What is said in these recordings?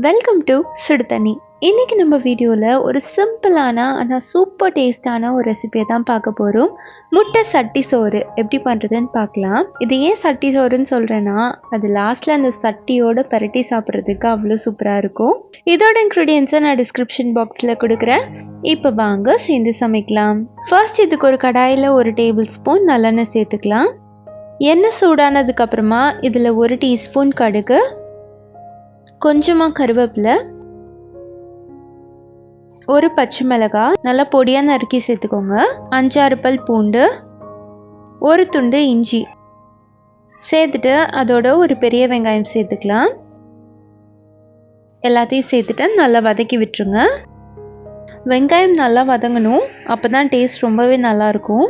Welcome to சுடு தண்ணி. இன்றைக்கி நம்ம வீடியோவில் ஒரு சிம்பிளான ஆனால் சூப்பர் டேஸ்டான ஒரு ரெசிபியை தான் பார்க்க போகிறோம். முட்டை சட்டி சோறு எப்படி பண்ணுறதுன்னு பார்க்கலாம். இது ஏன் சட்டி சோறுன்னு சொல்கிறேன்னா, அது லாஸ்ட்டில் அந்த சட்டியோட பரட்டி சாப்பிட்றதுக்கு அவ்வளோ சூப்பராக இருக்கும். இதோட இன்க்ரீடியன்ஸை நான் டிஸ்கிரிப்ஷன் பாக்ஸில் கொடுக்குறேன். இப்போ வாங்க சேர்ந்து சமைக்கலாம். ஃபர்ஸ்ட் இதுக்கு ஒரு கடாயில் 1 டேபிள் ஸ்பூன் நல்லெண்ணெய் சேர்த்துக்கலாம். எண்ணெய் சூடானதுக்கப்புறமா இதில் 1 டீஸ்பூன் கடுகு, கொஞ்சமாக கருவேப்பிலை, 1 பச்சை மிளகாய் நல்லா பொடியாக நறுக்கி சேர்த்துக்கோங்க, 5-6 பல் பூண்டு, 1 துண்டு இஞ்சி சேர்த்துட்டு அதோட ஒரு பெரிய வெங்காயம் சேர்த்துக்கலாம். எல்லாத்தையும் சேர்த்துட்டு நல்லா வதக்கி விட்டுருங்க. வெங்காயம் நல்லா வதங்கணும், அப்போ தான் டேஸ்ட் ரொம்பவே நல்லாயிருக்கும்.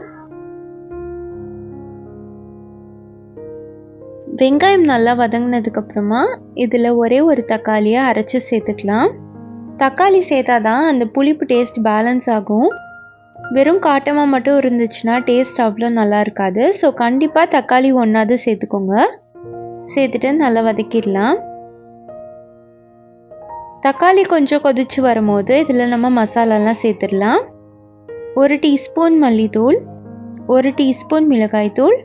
வெங்காயம் நல்லா வதங்கினதுக்கப்புறமா இதில் ஒரே ஒரு தக்காளியை அரைச்சி சேர்த்துக்கலாம். தக்காளி சேர்த்தா தான் அந்த புளிப்பு டேஸ்ட் பேலன்ஸ் ஆகும். வெறும் காட்டமாக மட்டும் இருந்துச்சுன்னா டேஸ்ட் அவ்வளோ நல்லா இருக்காது. ஸோ கண்டிப்பாக தக்காளி ஒன்றாவது சேர்த்துக்கோங்க. சேர்த்துட்டு நல்லா வதக்கிடலாம். தக்காளி கொஞ்சம் கொதிச்சு வரும்போது இதில் நம்ம மசாலாலாம் சேர்த்துடலாம். 1 டீஸ்பூன் மல்லித்தூள், 1 டீஸ்பூன் மிளகாய்த்தூள்,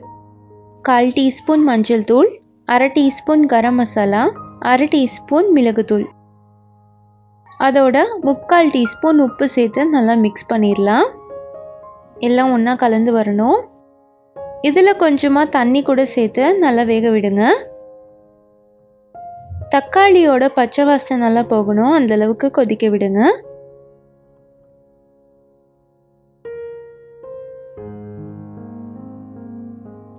1/4 டீஸ்பூன் மஞ்சள் தூள், 1/2 டீஸ்பூன் கரம் மசாலா, 1/2 டீஸ்பூன் மிளகுத்தூள், அதோட 3/4 டீஸ்பூன் உப்பு சேர்த்து நல்லா மிக்ஸ் பண்ணிடலாம். எல்லாம் ஒன்றா கலந்து வரணும். இதில் கொஞ்சமாக தண்ணி கூட சேர்த்து நல்லா வேக விடுங்க. தக்காளியோட பச்சை வாசனை நல்லா போகணும், அந்தளவுக்கு கொதிக்க விடுங்க.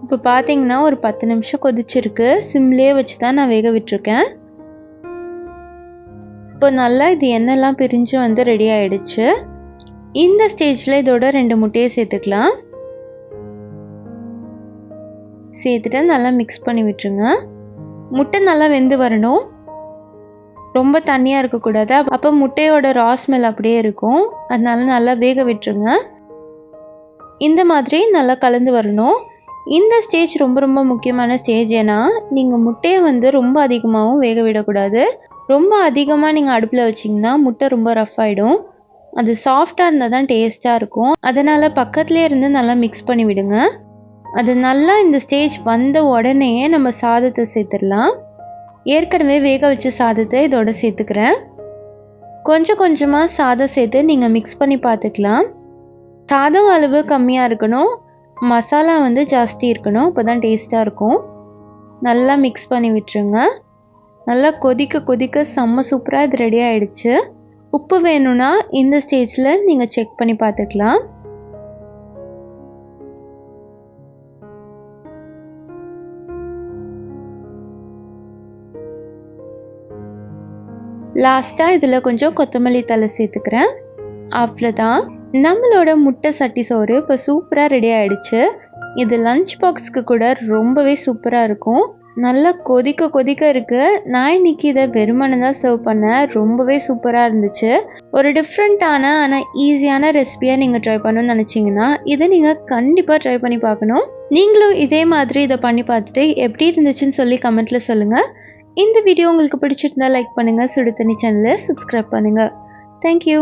இப்போ பார்த்தீங்கன்னா ஒரு 10 நிமிஷம் கொதிச்சிருக்கு. சிம்லேயே வச்சு தான் நான் வேக விட்டுருக்கேன். இப்போ நல்லா இது எண்ணெய்லாம் பிரிஞ்சு வந்து ரெடி ஆகிடுச்சு. இந்த ஸ்டேஜில் இதோட 2 முட்டையை சேர்த்துக்கலாம். சேர்த்துட்டு நல்லா மிக்ஸ் பண்ணி விட்டுருங்க. முட்டை நல்லா வெந்து வரணும், ரொம்ப தண்ணியாக இருக்கக்கூடாது. அப்போ முட்டையோட ரா ஸ்மெல் அப்படியே இருக்கும். அதனால நல்லா வேக விட்டுருங்க. இந்த மாதிரி நல்லா கலந்து வரணும். இந்த ஸ்டேஜ் ரொம்ப ரொம்ப முக்கியமான ஸ்டேஜ். ஏன்னா நீங்கள் முட்டையை வந்து ரொம்ப அதிகமாகவும் வேக விடக்கூடாது. ரொம்ப அதிகமாக நீங்கள் அடுப்பில் வச்சிங்கன்னா முட்டை ரொம்ப ரஃப் ஆகிடும். அது சாஃப்டாக இருந்தால் தான் டேஸ்ட்டாக இருக்கும். அதனால் பக்கத்துலேயே இருந்து நல்லா மிக்ஸ் பண்ணி விடுங்க. அது நல்லா இந்த ஸ்டேஜ் வந்த உடனே நம்ம சாதத்தை சேர்த்துடலாம். ஏற்கனவே வேக வச்ச சாதத்தை இதோட சேர்த்துக்கிறேன். கொஞ்சம் கொஞ்சமாக சாதம் சேர்த்து நீங்கள் மிக்ஸ் பண்ணி பார்த்துக்கலாம். சாதம் அளவு கம்மியாக இருக்கணும், மசாலா வந்து ஜாஸ்தி இருக்கணும், அப்போ தான் டேஸ்ட்டாக இருக்கும். நல்லா மிக்ஸ் பண்ணி விட்டுருங்க. நல்லா கொதிக்க கொதிக்க செம்ம சூப்பராக இது ரெடி ஆகிடுச்சு. உப்பு வேணும்னா இந்த ஸ்டேஜில் நீங்கள் செக் பண்ணி பார்த்துக்கலாம். லாஸ்ட்டாக இதில் கொஞ்சம் கொத்தமல்லி தழை சேர்த்துக்கிறேன். அவ்வளோதான், நம்மளோட முட்டை சட்டி சோறு இப்போ சூப்பராக ரெடி ஆகிடுச்சு. இது லஞ்ச் பாக்ஸுக்கு கூட ரொம்பவே சூப்பராக இருக்கும். நல்லா கொதிக்க கொதிக்க இருக்குது. நான் இன்றைக்கி இதை வெறுமனை தான் சர்வ் பண்ணேன். ரொம்பவே சூப்பராக இருந்துச்சு. ஒரு டிஃப்ரெண்ட்டான ஆனால் ஈஸியான ரெசிபியாக நீங்கள் ட்ரை பண்ணணும்னு நினச்சிங்கன்னா இதை நீங்கள் கண்டிப்பாக ட்ரை பண்ணி பார்க்கணும். நீங்களும் இதே மாதிரி இதை பண்ணி பார்த்துட்டு எப்படி இருந்துச்சுன்னு சொல்லி கமெண்ட்டில் சொல்லுங்கள். இந்த வீடியோ உங்களுக்கு பிடிச்சிருந்தா லைக் பண்ணுங்கள். சுடு தண்ணி சேனலை சப்ஸ்கிரைப் பண்ணுங்கள். தேங்க்யூ.